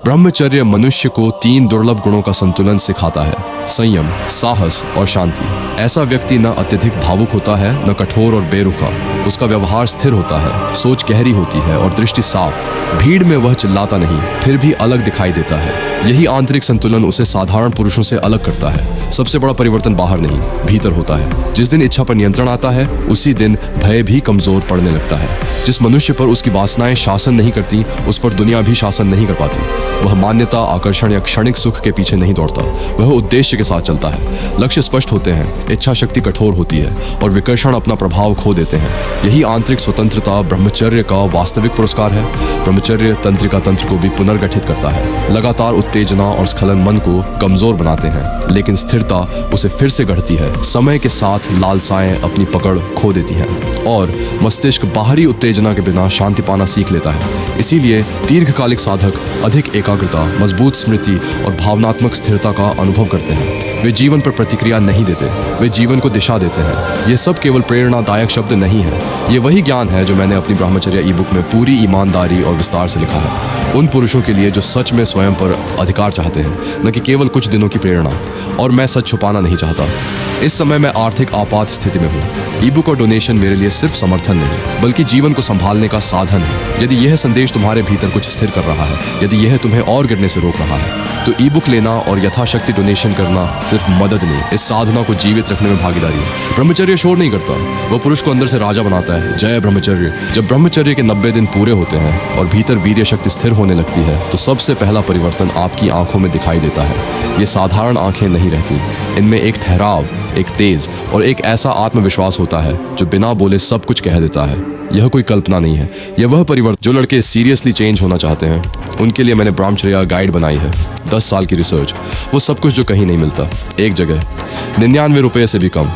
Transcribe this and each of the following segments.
ब्रह्मचर्य मनुष्य को 3 दुर्लभ गुणों का संतुलन सिखाता है: संयम, साहस और शांति। ऐसा व्यक्ति न अत्यधिक भावुक होता है, न कठोर और बेरुखा। उसका व्यवहार स्थिर होता है, सोच गहरी होती है और दृष्टि साफ। भीड़ में वह चिल्लाता नहीं, फिर भी अलग दिखाई देता है। यही आंतरिक संतुलन उसे साधारण पुरुषों से अलग करता है। सबसे बड़ा परिवर्तन बाहर नहीं, भीतर होता है। जिस दिन इच्छा पर नियंत्रण आता है, उसी दिन भय भी कमजोर पड़ने लगता है। जिस मनुष्य पर उसकी वासनाएं शासन नहीं करती, उस पर दुनिया भी शासन नहीं कर पाती। वह मान्यता, आकर्षण या क्षणिक सुख के पीछे नहीं दौड़ता, वह उद्देश्य के साथ चलता है। लक्ष्य स्पष्ट होते हैं, इच्छा शक्ति कठोर होती है और विकर्षण अपना प्रभाव खो देते हैं। यही आंतरिक स्वतंत्रता ब्रह्मचर्य का वास्तविक पुरस्कार है। ब्रह्मचर्य तंत्रिका तंत्र को भी पुनर्गठित करता है। लगातार उत्तेजना और स्खलन मन को कमजोर बनाते हैं, लेकिन स्थिरता उसे फिर से गढ़ती है। समय के साथ लालसाएं अपनी पकड़ खो देती हैं और मस्तिष्क बाहरी उत्तेजना के बिना शांति पाना सीख लेता है। इसीलिए दीर्घकालिक साधक अधिक एकाग्रता, मजबूत स्मृति और भावनात्मक स्थिरता का अनुभव करते हैं। वे जीवन पर प्रतिक्रिया नहीं देते, वे जीवन को दिशा देते हैं। ये सब केवल प्रेरणादायक शब्द नहीं है, ये वही ज्ञान है जो मैंने अपनी ब्रह्मचर्य ई-बुक में पूरी ईमानदारी और विस्तार से लिखा है। उन पुरुषों के लिए जो सच में स्वयं पर अधिकार चाहते हैं, न कि केवल कुछ दिनों की प्रेरणा। और मैं सच छुपाना नहीं चाहता, इस समय मैं आर्थिक आपात स्थिति में हूँ। ई-बुक और डोनेशन मेरे लिए सिर्फ समर्थन नहीं, बल्कि जीवन को संभालने का साधन है। यदि यह संदेश तुम्हारे भीतर कुछ स्थिर कर रहा है, यदि यह तुम्हें और गिरने से रोक रहा है, तो ई-बुक लेना और यथाशक्ति डोनेशन करना सिर्फ मदद नहीं, इस साधना को जीवित रखने में भागीदारी है। ब्रह्मचर्य शोर नहीं करता, वह पुरुष को अंदर से राजा बनाता है। जय ब्रह्मचर्य। जब ब्रह्मचर्य के 90 दिन पूरे होते हैं और भीतर वीर्य शक्ति स्थिर होने लगती है, तो सबसे पहला परिवर्तन आपकी आंखों में दिखाई देता है। ये साधारण आंखें नहीं रहती, इनमें एक ठहराव, एक तेज और एक ऐसा आत्मविश्वास होता है जो बिना बोले सब कुछ कह देता है। यह कोई कल्पना नहीं है, यह वह परिवर्तन जो लड़के सीरियसली चेंज होना चाहते हैं, उनके लिए मैंने ब्रह्मचर्य गाइड बनाई है। 10 साल की रिसर्च, वो सब कुछ जो कहीं नहीं मिलता, एक जगह। 99 रुपये से भी कम।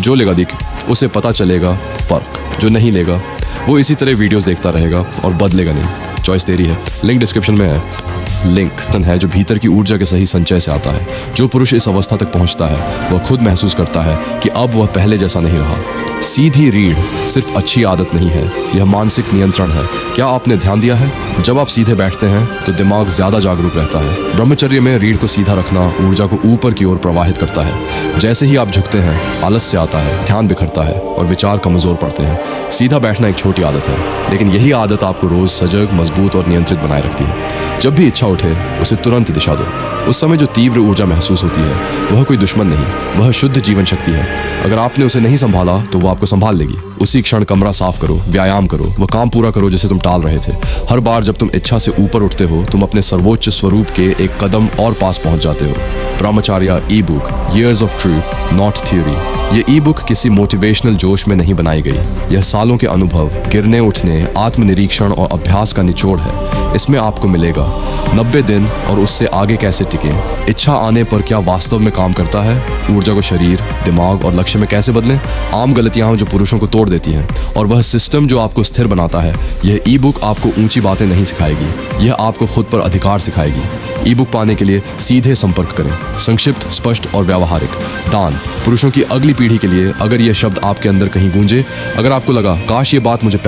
जो लेगा दिख, उसे पता चलेगा फर्क। जो नहीं लेगा, वो इसी तरह वीडियोस देखता रहेगा और बदलेगा नहीं। चॉइस तेरी है, लिंक डिस्क्रिप्शन में है। लिंक है जो भीतर की ऊर्जा के सही संचय से आता है। जो पुरुष इस अवस्था तक पहुंचता है, वह खुद महसूस करता है कि अब वह पहले जैसा नहीं रहा। सीधी रीढ़ सिर्फ अच्छी आदत नहीं है, यह मानसिक नियंत्रण है। क्या आपने ध्यान दिया है, जब आप सीधे बैठते हैं तो दिमाग ज्यादा जागरूक रहता है। ब्रह्मचर्य में रीढ़ को सीधा रखना ऊर्जा को ऊपर की ओर प्रवाहित करता है। जैसे ही आप झुकते हैं, आलस्य आता है, ध्यान बिखरता है और विचार कमजोर पड़ते हैं। सीधा बैठना एक छोटी आदत है, लेकिन यही आदत आपको रोज सजग, मजबूत और नियंत्रित बनाए रखती है। जब भी इच्छा उठे, उसे तुरंत दिशा दो। उस समय जो तीव्र ऊर्जा महसूस होती है, वह कोई दुश्मन नहीं, वह शुद्ध जीवन शक्ति है। अगर आपने उसे नहीं संभाला, तो वो आपको संभाल लेगी। उसी क्षण कमरा साफ करो, व्यायाम करो, वह काम पूरा करो जिसे तुम टाल रहे थे। हर बार जब तुम इच्छा से ऊपर उठते हो, तुम अपने सर्वोच्च स्वरूप के एक कदम और पास पहुंच जाते हो। ब्रह्मचर्य e-book, Years of Truth, Not Theory। ये ई-बुक किसी मोटिवेशनल जोश में नहीं बनाई गई। यह सालों के अनुभव, गिरने उठने, आत्मनिरीक्षण और अभ्यास का निचोड़ है। इसमें आपको मिलेगा 90 दिन और उससे आगे कैसे टिके, इच्छा आने पर क्या वास्तव में काम करता है, ऊर्जा को शरीर, दिमाग और लक्ष्य में कैसे बदलें, आम गलतियां जो पुरुषों को तोड़ देती हैं, और वह सिस्टम जो आपको स्थिर बनाता है। यह ई-बुक आपको ऊंची बातें नहीं सिखाएगी, यह आपको खुद पर अधिकार सिखाएगी। ई-बुक पाने के लिए सीधे संपर्क करें। संक्षिप्त, स्पष्ट और व्यावहारिक। दान, पुरुषों की अगली पीढ़ी के लिए। अगर यह शब्द आपके अंदर कहीं गूंजे, अगर आपको लगा काश ये बात मुझे